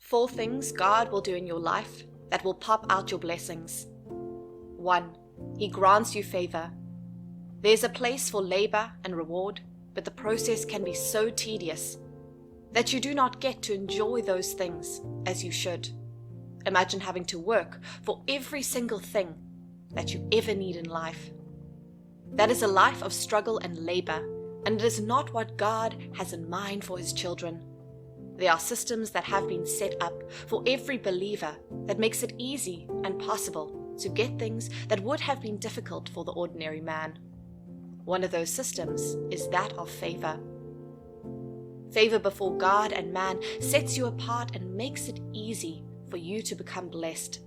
4 things God will do in your life that will pop out your blessings. 1. He grants you favor. There's a place for labor and reward, but the process can be so tedious that you do not get to enjoy those things as you should. Imagine having to work for every single thing that you ever need in life. That is a life of struggle and labor, and it is not what God has in mind for His children. There are systems that have been set up for every believer that makes it easy and possible to get things that would have been difficult for the ordinary man. One of those systems is that of favor. Favor before God and man sets you apart and makes it easy for you to become blessed.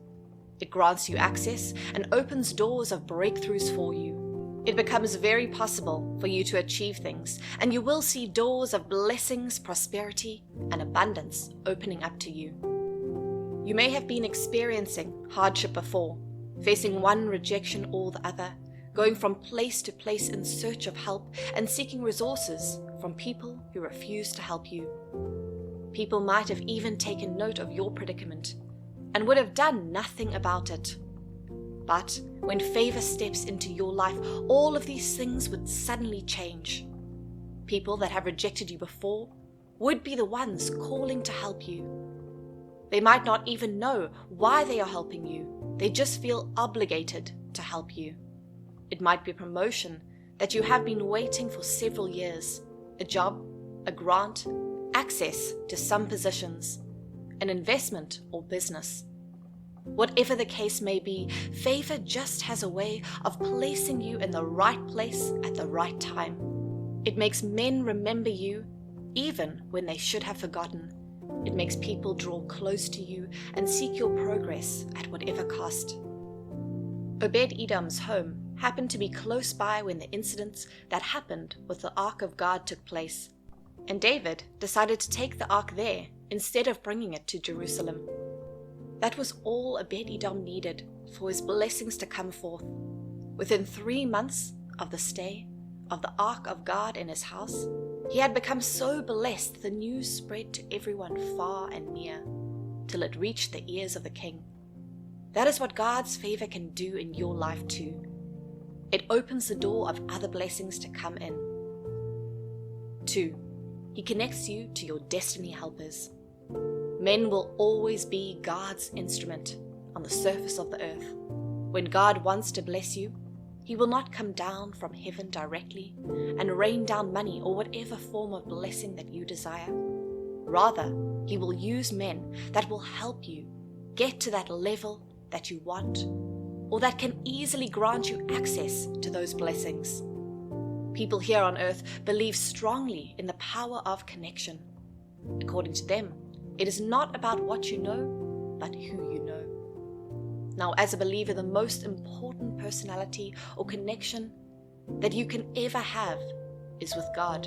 It grants you access and opens doors of breakthroughs for you. It becomes very possible for you to achieve things, and you will see doors of blessings, prosperity, and abundance opening up to you. You may have been experiencing hardship before, facing one rejection or the other, going from place to place in search of help and seeking resources from people who refuse to help you. People might have even taken note of your predicament and would have done nothing about it. But when favor steps into your life, all of these things would suddenly change. People that have rejected you before would be the ones calling to help you. They might not even know why they are helping you. They just feel obligated to help you. It might be a promotion that you have been waiting for several years, a job, a grant, access to some positions, an investment or business. Whatever the case may be, favor just has a way of placing you in the right place at the right time. It makes men remember you even when they should have forgotten. It makes people draw close to you and seek your progress at whatever cost. Obed-Edom's home happened to be close by when the incidents that happened with the Ark of God took place, and David decided to take the Ark there instead of bringing it to Jerusalem. That was all Obed-Edom needed for his blessings to come forth. Within 3 months of the stay of the Ark of God in his house, he had become so blessed the news spread to everyone far and near, till it reached the ears of the king. That is what God's favor can do in your life too. It opens the door of other blessings to come in. 2. He connects you to your destiny helpers. Men will always be God's instrument on the surface of the earth. When God wants to bless you, He will not come down from heaven directly and rain down money or whatever form of blessing that you desire. Rather, He will use men that will help you get to that level that you want, or that can easily grant you access to those blessings. People here on earth believe strongly in the power of connection. According to them, it is not about what you know, but who you know. Now, as a believer, the most important personality or connection that you can ever have is with God.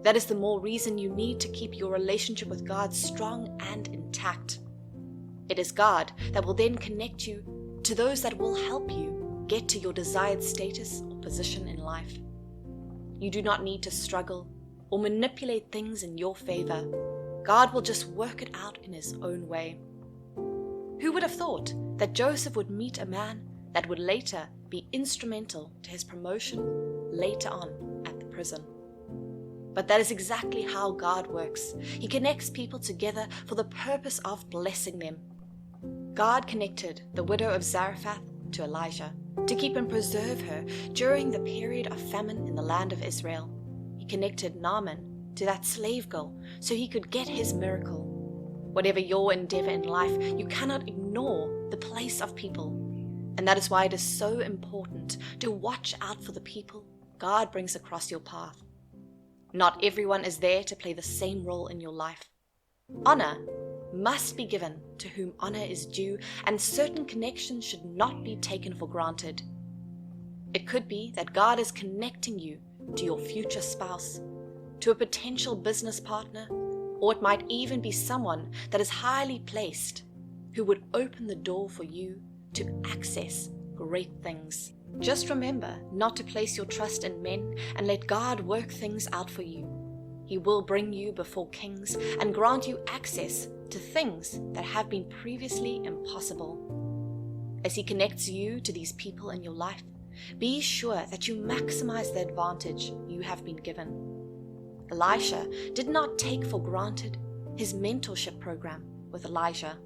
That is the more reason you need to keep your relationship with God strong and intact. It is God that will then connect you to those that will help you get to your desired status or position in life. You do not need to struggle or manipulate things in your favor. God will just work it out in His own way. Who would have thought that Joseph would meet a man that would later be instrumental to his promotion later on at the prison? But that is exactly how God works. He connects people together for the purpose of blessing them. God connected the widow of Zarephath to Elijah to keep and preserve her during the period of famine in the land of Israel. He connected Naaman to that slave girl so he could get his miracle. Whatever your endeavor in life, you cannot ignore the place of people. And that is why it is so important to watch out for the people God brings across your path. Not everyone is there to play the same role in your life. Honor must be given to whom honor is due, and certain connections should not be taken for granted. It could be that God is connecting you to your future spouse, to a potential business partner, or it might even be someone that is highly placed who would open the door for you to access great things. Just remember not to place your trust in men and let God work things out for you. He will bring you before kings and grant you access to things that have been previously impossible. As He connects you to these people in your life, be sure that you maximize the advantage you have been given. Elisha did not take for granted his mentorship program with Elijah.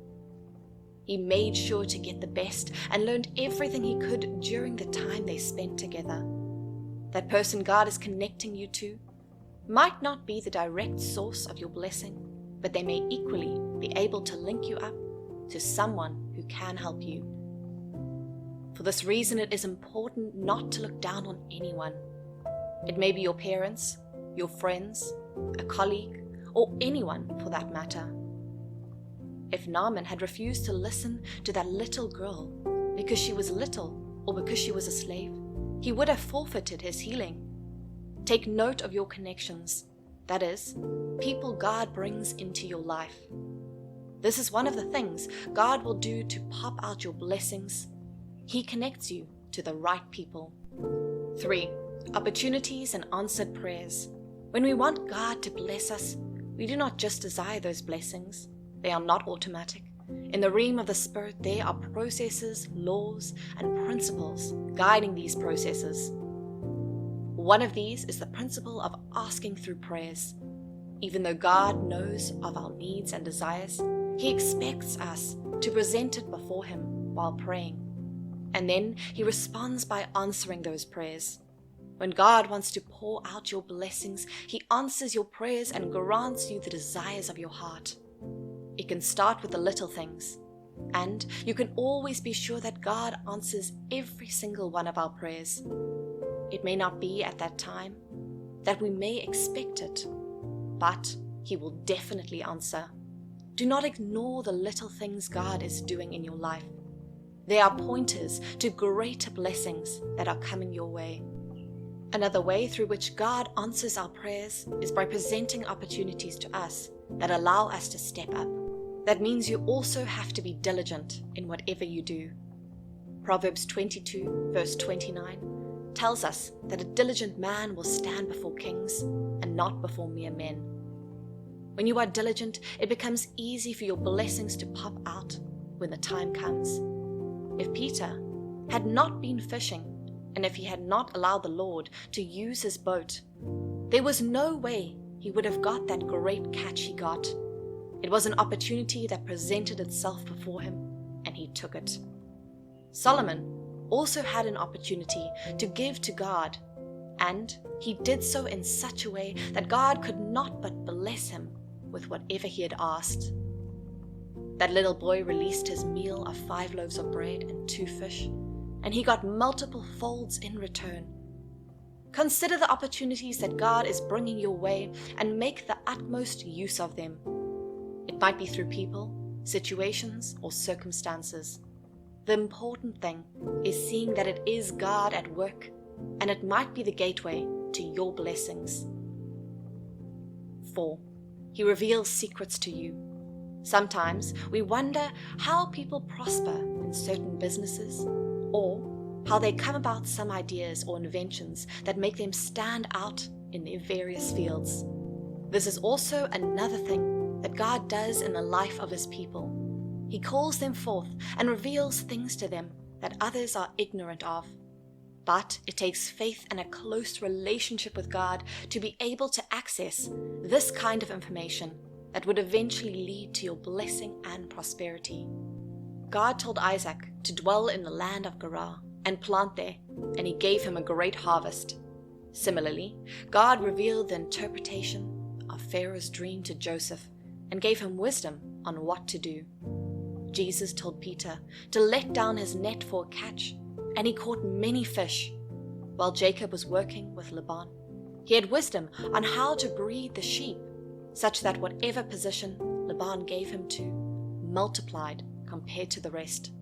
He made sure to get the best and learned everything he could during the time they spent together. That person God is connecting you to might not be the direct source of your blessing, but they may equally be able to link you up to someone who can help you. For this reason, it is important not to look down on anyone. It may be your parents, your friends, a colleague, or anyone for that matter. If Naaman had refused to listen to that little girl because she was little or because she was a slave, he would have forfeited his healing. Take note of your connections, that is, people God brings into your life. This is one of the things God will do to pop out your blessings. He connects you to the right people. 3. Opportunities and answered prayers. When we want God to bless us, we do not just desire those blessings. They are not automatic. In the realm of the Spirit, there are processes, laws, and principles guiding these processes. One of these is the principle of asking through prayers. Even though God knows of our needs and desires, He expects us to present it before Him while praying. And then He responds by answering those prayers. When God wants to pour out your blessings, He answers your prayers and grants you the desires of your heart. It can start with the little things, and you can always be sure that God answers every single one of our prayers. It may not be at that time that we may expect it, but He will definitely answer. Do not ignore the little things God is doing in your life. They are pointers to greater blessings that are coming your way. Another way through which God answers our prayers is by presenting opportunities to us that allow us to step up. That means you also have to be diligent in whatever you do. Proverbs 22, verse 29, tells us that a diligent man will stand before kings and not before mere men. When you are diligent, it becomes easy for your blessings to pop out when the time comes. If Peter had not been fishing, and if he had not allowed the Lord to use his boat, there was no way he would have got that great catch he got. It was an opportunity that presented itself before him, and he took it. Solomon also had an opportunity to give to God, and he did so in such a way that God could not but bless him with whatever he had asked. That little boy released his meal of 5 loaves of bread and 2 fish, and he got multiple folds in return. Consider the opportunities that God is bringing your way and make the utmost use of them. It might be through people, situations, or circumstances. The important thing is seeing that it is God at work, and it might be the gateway to your blessings. 4. He reveals secrets to you. Sometimes we wonder how people prosper in certain businesses, or how they come about some ideas or inventions that make them stand out in their various fields. This is also another thing that God does in the life of His people. He calls them forth and reveals things to them that others are ignorant of. But it takes faith and a close relationship with God to be able to access this kind of information that would eventually lead to your blessing and prosperity. God told Isaac to dwell in the land of Gerar and plant there, and He gave him a great harvest. Similarly, God revealed the interpretation of Pharaoh's dream to Joseph and gave him wisdom on what to do. Jesus told Peter to let down his net for a catch, and he caught many fish. While Jacob was working with Laban, he had wisdom on how to breed the sheep, such that whatever position Laban gave him to multiplied compared to the rest.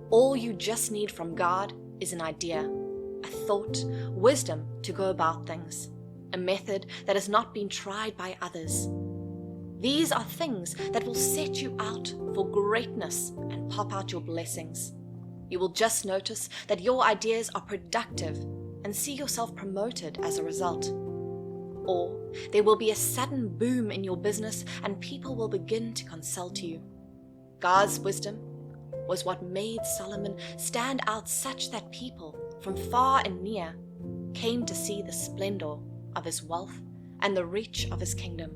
All you just need from God is an idea, a thought, wisdom to go about things, a method that has not been tried by others. These are things that will set you out for greatness and pop out your blessings. You will just notice that your ideas are productive and see yourself promoted as a result. Or there will be a sudden boom in your business and people will begin to consult you. God's wisdom was what made Solomon stand out such that people from far and near came to see the splendor of his wealth and the reach of his kingdom.